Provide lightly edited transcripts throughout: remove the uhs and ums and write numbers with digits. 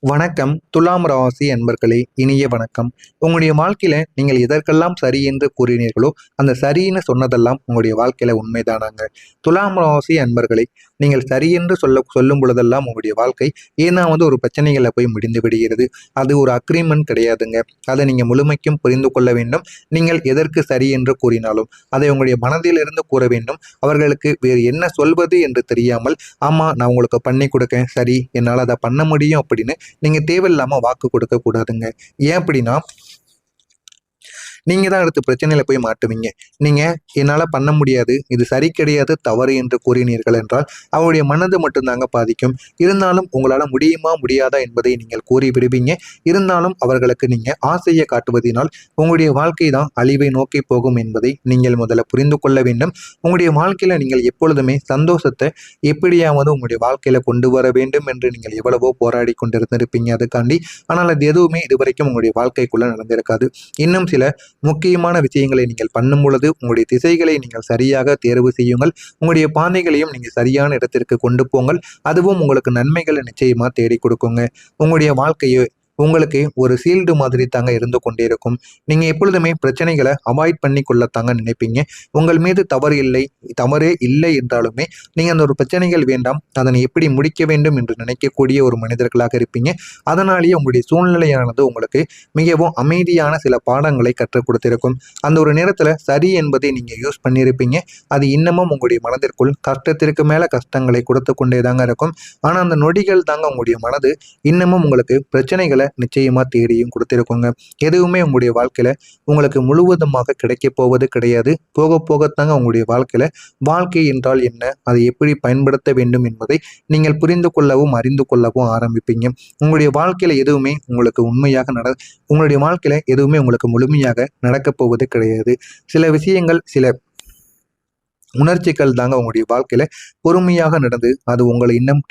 வணக்கம் துலாம் ராசி அன்பர்களே, இனிய வணக்கம். உங்களுடைய வாழ்க்கையில நீங்கள் எதற்கெல்லாம் சரி என்று கூறினீர்களோ அந்த சரின்னு சொன்னதெல்லாம் உங்களுடைய வாழ்க்கையில உண்மைதானாங்க. துலாம் ராசி அன்பர்களே, நீங்கள் சரி என்று சொல்லும் பொழுதெல்லாம் உங்களுடைய வாழ்க்கை ஏதாவது ஒரு பிரச்சனைகளை போய் முடிந்து விடுகிறது. அது ஒரு அக்ரிமெண்ட் கிடையாதுங்க. அதை நீங்க முழுமைக்கும் புரிந்து கொள்ள வேண்டும். நீங்கள் எதற்கு சரி என்று கூறினாலும் அதை உங்களுடைய மனதிலிருந்து கூற வேண்டும். அவர்களுக்கு வேறு என்ன சொல்வது என்று தெரியாமல், ஆமா நான் உங்களுக்கு பண்ணி கொடுக்கேன், சரி என்னால் அதை பண்ண முடியும் அப்படின்னு நீங்க தேவையில்லாம வாக்கு கொடுக்க கூடாதுங்க. ஏன் அப்படின்னா, நீங்க தான் அடுத்து பிரச்சனையில போய் மாட்டுவீங்க. நீங்க என்னால பண்ண முடியாது, இது சரி கிடையாது, தவறு என்று கூறினீர்கள் என்றால் அவருடைய மனது மட்டும்தாங்க பாதிக்கும். இருந்தாலும் உங்களால முடியுமா முடியாதா என்பதை நீங்கள் கூறி விடுவீங்க. இருந்தாலும் அவர்களுக்கு நீங்க ஆசையை காட்டுவதனால் உங்களுடைய வாழ்க்கை தான் அழிவை நோக்கி போகும் என்பதை நீங்கள் முதல்ல புரிந்து கொள்ள வேண்டும். உங்களுடைய வாழ்க்கையில நீங்கள் எப்பொழுதுமே சந்தோஷத்தை எப்படியாவது உங்களுடைய வாழ்க்கையில கொண்டு வர வேண்டும் என்று நீங்கள் எவ்வளவோ போராடி கொண்டிருந்திருப்பீங்க அதுக்காண்டி. ஆனால் அது எதுவுமே இதுவரைக்கும் உங்களுடைய வாழ்க்கைக்குள்ள நடந்திருக்காது. இன்னும் சில முக்கியமான விஷயங்களை நீங்கள் பண்ணும் பொழுது உங்களுடைய திசைகளை நீங்கள் சரியாக தேர்வு செய்யுங்கள். உங்களுடைய பாதைகளையும் நீங்கள் சரியான இடத்திற்கு கொண்டு போங்கள். அதுவும் உங்களுக்கு நன்மைகளை நிச்சயமா தேடி கொடுக்குங்க. உங்களுடைய வாழ்க்கையை உங்களுக்கு ஒரு சீல்டு மாதிரி தாங்க இருந்து கொண்டே இருக்கும். நீங்க எப்பொழுதுமே பிரச்சனைகளை அவாய்ட் பண்ணி கொள்ளத்தாங்க நினைப்பீங்க. உங்கள் மீது தவறே இல்லை என்றாலுமே நீங்க அந்த ஒரு பிரச்சனைகள் வேண்டாம், அதனை எப்படி முடிக்க வேண்டும் என்று நினைக்கக்கூடிய ஒரு மனிதர்களாக இருப்பீங்க. அதனாலேயே உங்களுடைய சூழ்நிலையானது உங்களுக்கு மிகவும் அமைதியான சில பாடங்களை கற்றுக் கொடுத்திருக்கும். அந்த ஒரு நேரத்துல சரி என்பதை நீங்க யூஸ் பண்ணியிருப்பீங்க. அது இன்னமும் உங்களுடைய மனதிற்குள் கஷ்டத்திற்கு மேல கஷ்டங்களை கொடுத்து கொண்டே தாங்க இருக்கும். ஆனா அந்த நொடிகள் தாங்க உங்களுடைய மனது இன்னமும் உங்களுக்கு பிரச்சனைகளை நிச்சயமா தேடியும் கொடுத்திருக்குங்க. எதுவுமே உங்களுடைய வாழ்க்கையில உங்களுக்கு முழுவதுமாக கிடைக்க போவது கிடையாது. போக போகத்தாங்க உங்களுடைய வாழ்க்கையில வாழ்க்கை என்றால் என்ன, அதை எப்படி பயன்படுத்த வேண்டும் என்பதை நீங்கள் புரிந்து கொள்ளவும் அறிந்து கொள்ளவும் ஆரம்பிப்பீங்க. உங்களுடைய வாழ்க்கையில எதுவுமே உங்களுக்கு உங்களுடைய வாழ்க்கையில எதுவுமே உங்களுக்கு முழுமையாக நடக்கப் போவது கிடையாது. சில விஷயங்கள், சில உணர்ச்சிகள் தாங்க உங்களுடைய வாழ்க்கையில பொறுமையாக நடந்து அது உங்களை இன்னும்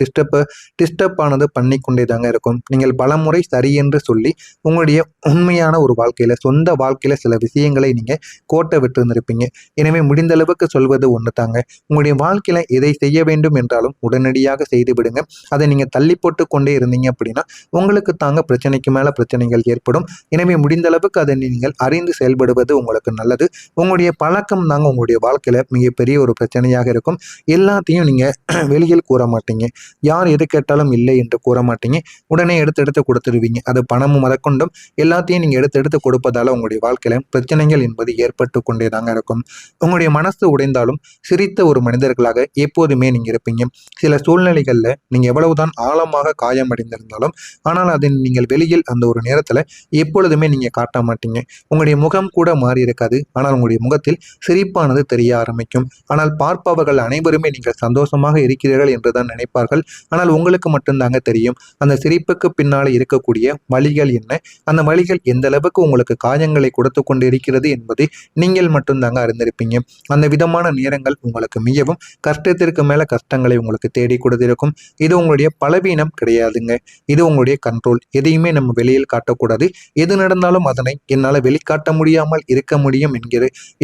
டிஸ்டர்ப் ஆனது பண்ணி கொண்டே தாங்க இருக்கும். நீங்கள் பலமுறை சரி என்று சொல்லி உங்களுடைய உண்மையான ஒரு வாழ்க்கையில, சொந்த வாழ்க்கையில சில விஷயங்களை நீங்க கோட்டை விட்டு இருந்திருப்பீங்க. எனவே முடிந்த அளவுக்கு சொல்வது ஒன்று தாங்க. உங்களுடைய வாழ்க்கையில எதை செய்ய வேண்டும் என்றாலும் உடனடியாக செய்து விடுங்க. அதை நீங்க தள்ளி போட்டு கொண்டே இருந்தீங்க அப்படின்னா உங்களுக்கு தாங்க பிரச்சனைக்கு மேல பிரச்சனைகள் ஏற்படும். எனவே முடிந்த அளவுக்கு அதை நீங்கள் அறிந்து செயல்படுவது உங்களுக்கு நல்லது. உங்களுடைய பழக்கம் தாங்க உங்களுடைய வாழ்க்கையில மிகப்பெரிய ஒரு பிரச்சனையாக இருக்கும். எல்லாத்தையும் நீங்க வெளியில் கூற மாட்டீங்க. யார் எது கேட்டாலும் இல்லை என்று கூற மாட்டீங்க. உடனே எடுத்து கொடுத்துருவீங்க. அது பணமும் முதற்கொண்டும் எல்லாத்தையும் நீங்க எடுத்து கொடுப்பதால உங்களுடைய வாழ்க்கையில பிரச்சனைகள் என்பது ஏற்பட்டு கொண்டே தாங்க இருக்கும். உங்களுடைய மனசு உடைந்தாலும் சிரித்த ஒரு மனிதர்களாக எப்போதுமே நீங்க இருப்பீங்க. சில சூழ்நிலைகள்ல நீங்க எவ்வளவுதான் ஆழமாக காயமடைந்திருந்தாலும் ஆனால் அதை நீங்கள் வெளியில் அந்த ஒரு நேரத்துல எப்பொழுதுமே நீங்க காட்ட மாட்டீங்க. உங்களுடைய முகம் கூட மாறி இருக்காது. ஆனால் உங்களுடைய முகத்தில் சிரிப்பானது தெரிய ஆரம்பிக்கும். ஆனால் பார்ப்பவர்கள் அனைவருமே நீங்கள் சந்தோஷமாக இருக்கிறீர்கள் என்றுதான் நினைப்பார்கள். ஆனால் உங்களுக்கு மட்டும்தாங்க தெரியும் அந்த சிரிப்புக்கு பின்னாலே இருக்கக்கூடிய வழிகள் என்ன, அந்த வழிகள் எந்த அளவுக்கு உங்களுக்கு காயங்களை கொடுத்து கொண்டு இருக்கிறது என்பதை நீங்கள் மட்டும்தாங்க அறிந்திருப்பீங்க. அந்த விதமான நேரங்கள் உங்களுக்கு மிகவும் கஷ்டத்திற்கு மேல கஷ்டங்களை உங்களுக்கு தேடி கொடுத்திருக்கும். இது உங்களுடைய பலவீனம் கிடையாதுங்க. இது உங்களுடைய கண்ட்ரோல். எதையுமே நம்ம வெளியில் காட்டக்கூடாது. எது நடந்தாலும் அதனை என்னால் வெளிக்காட்ட முடியாமல் இருக்க முடியும்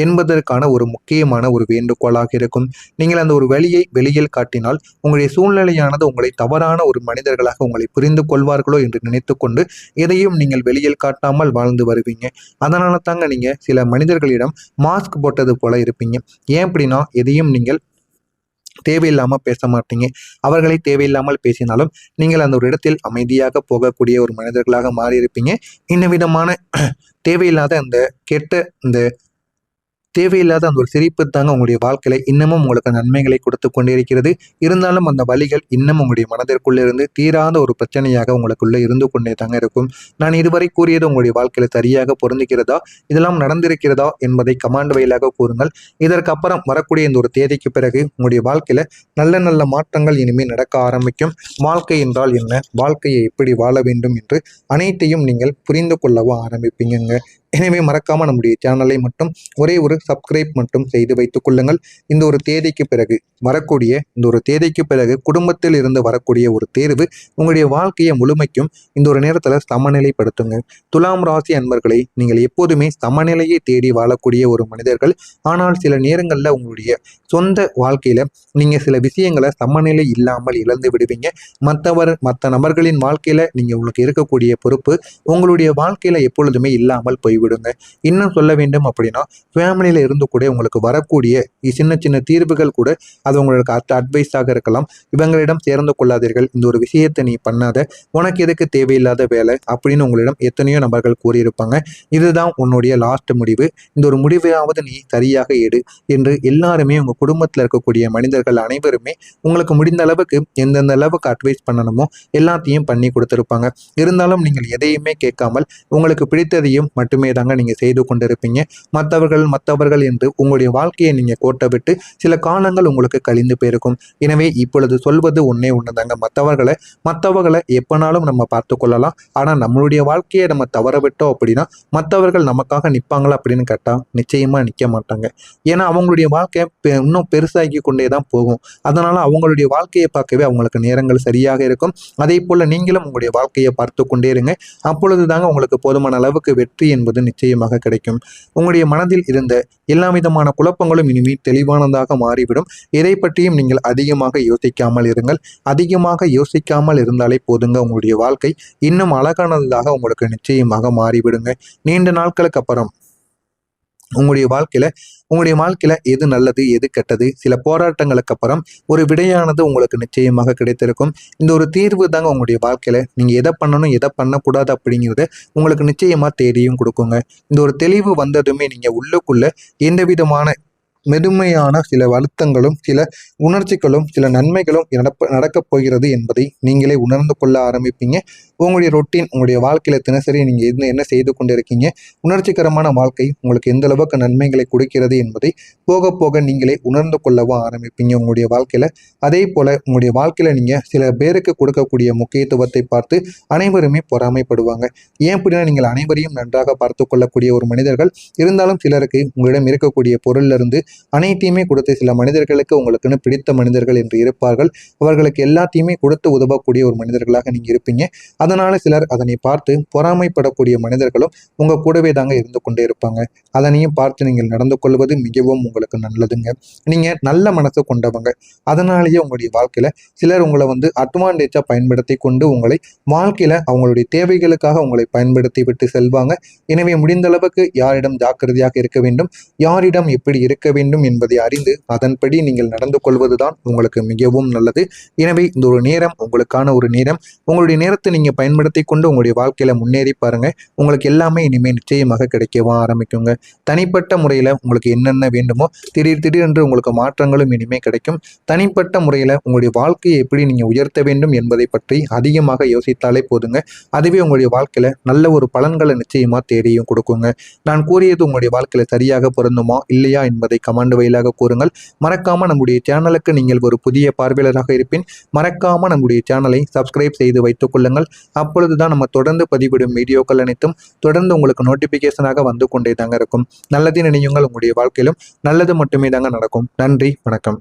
என்பதற்கான ஒரு முக்கியமான ஒரு வேண்டுகோளாக இருக்கும். நீங்கள் அந்த ஒரு வழியை வெளியில் காட்டினால் உங்களுடைய சூழ்நிலையானது உங்களை தவறான ஒரு மனிதர்களாக உங்களை புரிந்து கொள்வார்களோ என்று நினைத்து கொண்டு எதையும் நீங்கள் வெளியில் காட்டாமல் வாழ்ந்து வருவீங்க. அதனால தாங்க நீங்க சில மனிதர்களிடம் மாஸ்க் போட்டது போல இருப்பீங்க. ஏன் அப்படின்னா எதையும் நீங்கள் தேவையில்லாம பேச மாட்டீங்க. அவர்களை தேவையில்லாமல் பேசினாலும் நீங்கள் அந்த ஒரு இடத்தில் அமைதியாக போகக்கூடிய ஒரு மனிதர்களாக மாறி இருப்பீங்க. இந்த விதமான தேவையில்லாத தேவையில்லாத அந்த ஒரு சிரிப்பு தாங்க உங்களுடைய வாழ்க்கையில இன்னமும் உங்களுக்கு நன்மைகளை கொடுத்து கொண்டே இருக்கிறது. இருந்தாலும் அந்த வழிகள் இன்னும் உங்களுடைய மனதிற்குள்ள இருந்து தீராத ஒரு பிரச்சனையாக உங்களுக்குள்ள இருந்து கொண்டே தாங்க இருக்கும். நான் இதுவரை கூறியது உங்களுடைய வாழ்க்கையில சரியாக பொருந்துகிறதா, இதெல்லாம் நடந்திருக்கிறதா என்பதை கமாண்ட் வழியாக கூறுங்கள். இதற்கு அப்புறம் வரக்கூடிய இந்த ஒரு தேதிக்கு பிறகு உங்களுடைய வாழ்க்கையில நல்ல நல்ல மாற்றங்கள் இனிமேல் நடக்க ஆரம்பிக்கும். வாழ்க்கை என்றால் என்ன, வாழ்க்கையை எப்படி வாழ வேண்டும் என்று அனைத்தையும் நீங்கள் புரிந்து கொள்ளவும் ஆரம்பிப்பீங்க. எனவே மறக்காம நம்முடைய சேனலை மட்டும் ஒரே ஒரு சப்ஸ்கிரைப் மட்டும் செய்து வைத்துக் கொள்ளுங்கள். இந்த ஒரு தேதிக்கு பிறகு வரக்கூடிய இந்த ஒரு தேதிக்கு பிறகு குடும்பத்தில் இருந்து வரக்கூடிய ஒரு தேர்வு உங்களுடைய வாழ்க்கையை முழுமைக்கும் இந்த ஒரு நேரத்தில் சமநிலைப்படுத்துங்க. துலாம் ராசி அன்பர்களை, நீங்கள் எப்போதுமே சமநிலையை தேடி வாழக்கூடிய ஒரு மனிதர்கள். ஆனால் சில நேரங்களில் உங்களுடைய சொந்த வாழ்க்கையில நீங்க சில விஷயங்களை சமநிலை இல்லாமல் இழந்து விடுவீங்க. மற்ற நபர்களின் வாழ்க்கையில நீங்க உங்களுக்கு இருக்கக்கூடிய பொறுப்பு உங்களுடைய வாழ்க்கையில எப்பொழுதுமே இல்லாமல் போய்விடுங்க. இன்னும் சொல்ல வேண்டும் அப்படின்னா, ஃபேமிலியில இருந்து கூட உங்களுக்கு வரக்கூடிய சின்ன சின்ன தீர்வுகள் கூட அது உங்களுக்கு அட்வைஸாக இருக்கலாம். இவங்களிடம் சேர்ந்து கொள்ளாதீர்கள், இந்த ஒரு விஷயத்தை நீ பண்ணாத, உனக்கு எதுக்கு தேவையில்லாத வேலை அப்படின்னு உங்களிடம் எத்தனையோ நபர்கள் கூறியிருப்பாங்க. இதுதான் உன்னுடைய லாஸ்ட் முடிவு, இந்த ஒரு முடிவையாவது நீ சரியாக எடு என்று எல்லாருமே உங்க குடும்பத்தில் இருக்கக்கூடிய மனிதர்கள் அனைவருமே உங்களுக்கு முடிந்த அளவுக்கு எந்தெந்த அளவுக்கு அட்வைஸ் பண்ணணுமோ எல்லாத்தையும் பண்ணி கொடுத்துருப்பாங்க. இருந்தாலும் நீங்கள் எதையுமே கேட்காமல் உங்களுக்கு பிடித்ததையும் மட்டுமே தாங்க நீங்க செய்து கொண்டிருப்பீங்க. மற்றவர்கள் என்று உங்களுடைய வாழ்க்கையை நீங்க கோட்டை விட்டு சில காலங்கள் உங்களுக்கு கழிந்து போயிருக்கும். எனவே இப்பொழுது சொல்வது ஒன்னே ஒண்ணுதாங்க, மற்றவர்களை எப்பனாலும் நம்ம பார்த்து கொள்ளலாம். ஆனா நம்மளுடைய வாழ்க்கையை நம்ம தவற விட்டோம் அப்படின்னா மற்றவர்கள் நமக்காக நிற்பாங்களா அப்படின்னு கேட்டா நிச்சயமா நிற்க மாட்டாங்க. ஏன்னா அவங்களுடைய வாழ்க்கை இன்னும் பெருசாகி கொண்டே தான் போகும். அதனால அவங்களுடைய வாழ்க்கையை பார்க்கவே அவங்களுக்கு நேரங்கள் சரியாக இருக்கும். அதே போல நீங்களும் உங்களுடைய வாழ்க்கையை பார்த்து கொண்டே இருங்க. அப்பொழுது தாங்க உங்களுக்கு போதுமான அளவுக்கு வெற்றி என்பது நிச்சயமாக கிடைக்கும். உங்களுடைய மனதில் இருந்த எல்லா விதமான குழப்பங்களும் இனிமேல் தெளிவானதாக மாறிவிடும். எதை பற்றியும் நீங்கள் அதிகமாக யோசிக்காமல் இருங்கள். அதிகமாக யோசிக்காமல் இருந்தாலே போதுங்க, உங்களுடைய வாழ்க்கை இன்னும் அழகானதாக உங்களுக்கு நிச்சயமாக மாறிவிடுங்க. நீண்ட நாட்களுக்கு அப்புறம் உங்களுடைய வாழ்க்கையில எது நல்லது எது கெட்டது, சில போராட்டங்களுக்கு அப்புறம் ஒரு விடையானது உங்களுக்கு நிச்சயமாக கிடைத்திருக்கும். இந்த ஒரு தீர்வு தாங்க உங்களுடைய வாழ்க்கையில நீங்க எதை பண்ணணும் எதை பண்ணக்கூடாது அப்படிங்கிறத உங்களுக்கு நிச்சயமா தேடியும் கொடுக்குங்க. இந்த ஒரு தெளிவு வந்ததுமே நீங்க உள்ளுக்குள்ள எந்த விதமான மெதுமையான சில வருத்தங்களும் சில உணர்ச்சிகளும் சில நன்மைகளும் நடக்கப் போகிறது என்பதை நீங்களே உணர்ந்து கொள்ள ஆரம்பிப்பீங்க. உங்களுடைய ரொட்டீன், உங்களுடைய வாழ்க்கையில தினசரி நீங்க என்ன செய்து கொண்டிருக்கீங்க, உணர்ச்சிகரமான வாழ்க்கை உங்களுக்கு எந்த அளவுக்கு நன்மைகளை கொடுக்கிறது என்பதை போக போக நீங்களே உணர்ந்து கொள்ளவும் ஆரம்பிப்பீங்க உங்களுடைய வாழ்க்கையில. அதே போல உங்களுடைய வாழ்க்கையில நீங்க சில பேருக்கு கொடுக்கக்கூடிய முக்கியத்துவத்தை பார்த்து அனைவருமே பொறாமைப்படுவாங்க. ஏன் அப்படின்னா நீங்கள் அனைவரையும் நன்றாக பார்த்து கொள்ளக்கூடிய ஒரு மனிதர்கள். இருந்தாலும் சிலருக்கு உங்களிடம் இருக்கக்கூடிய பொருள்ல இருந்து அனைத்தையுமே கொடுத்து சில மனிதர்களுக்கு உங்களுக்குன்னு பிடித்த மனிதர்கள் என்று இருப்பார்கள். அவர்களுக்கு எல்லாத்தையுமே கொடுத்து உதவக்கூடிய ஒரு மனிதர்களாக நீங்க இருப்பீங்க. அதனால சிலர் அதனை பார்த்து பொறாமைப்படக்கூடிய மனிதர்களும் உங்க கூடவே தாங்க இருந்து கொண்டே இருப்பாங்க. அதனையும் பார்த்து நீங்கள் நடந்து கொள்வது மிகவும் உங்களுக்கு நல்லதுங்க. நீங்க நல்ல மனசு கொண்டவங்க. அதனாலேயே உங்களுடைய வாழ்க்கையில சிலர் உங்களை அட்வான்டேஜா பயன்படுத்தி கொண்டு உங்களை வாழ்க்கையில அவங்களுடைய தேவைகளுக்காக உங்களை பயன்படுத்தி விட்டு செல்வாங்க. எனவே முடிந்த அளவுக்கு யாரிடம் ஜாக்கிரதையாக இருக்க வேண்டும், யாரிடம் எப்படி இருக்க வேண்டும் என்பதை அறிந்து அதன்படி நீங்கள் நடந்து கொள்வதுதான் உங்களுக்கு மிகவும் நல்லது. எனவே இந்த ஒரு நேரம் உங்களுக்கான ஒரு நேரம். உங்களுடைய நேரத்தை நீங்க பயன்படுத்தி கொண்டு உங்களுடைய வாழ்க்கையில முன்னேறி பாருங்க. உங்களுக்கு எல்லாமே இனிமேல் நிச்சயமாக கிடைக்கவா ஆரம்பிக்குங்க. தனிப்பட்ட முறையில உங்களுக்கு என்னென்ன வேண்டுமோ திடீரென்று உங்களுக்கு மாற்றங்களும் இனிமே கிடைக்கும். தனிப்பட்ட முறையில உங்களுடைய வாழ்க்கையை எப்படி நீங்க உயர்த்த வேண்டும் என்பதை பற்றி அதிகமாக யோசித்தாலே போதுங்க. அதுவே உங்களுடைய வாழ்க்கையில நல்ல ஒரு பலன்களை நிச்சயமா தேடியும் கொடுக்குங்க. நான் கூறியது உங்களுடைய வாழ்க்கையில சரியாக பொருந்துமா இல்லையா என்பதை கமெண்ட் வாயிலாக கூறுங்கள். மறக்காம நம்முடைய சேனலுக்கு நீங்கள் ஒரு புதிய பார்வையாளராக இருப்பின் மறக்காம நம்முடைய சேனலை சப்ஸ்கிரைப் செய்து வைத்துக் கொள்ளுங்கள். அப்பொழுதுதான் நம்ம தொடர்ந்து பதிவிடும் வீடியோக்கள் அனைத்தும் தொடர்ந்து உங்களுக்கு நோட்டிபிகேஷனாக வந்து கொண்டே தாங்க இருக்கும். நல்லது நினையுங்கள், உங்களுடைய வாழ்க்கையிலும் நல்லது மட்டுமே தாங்க நடக்கும். நன்றி, வணக்கம்.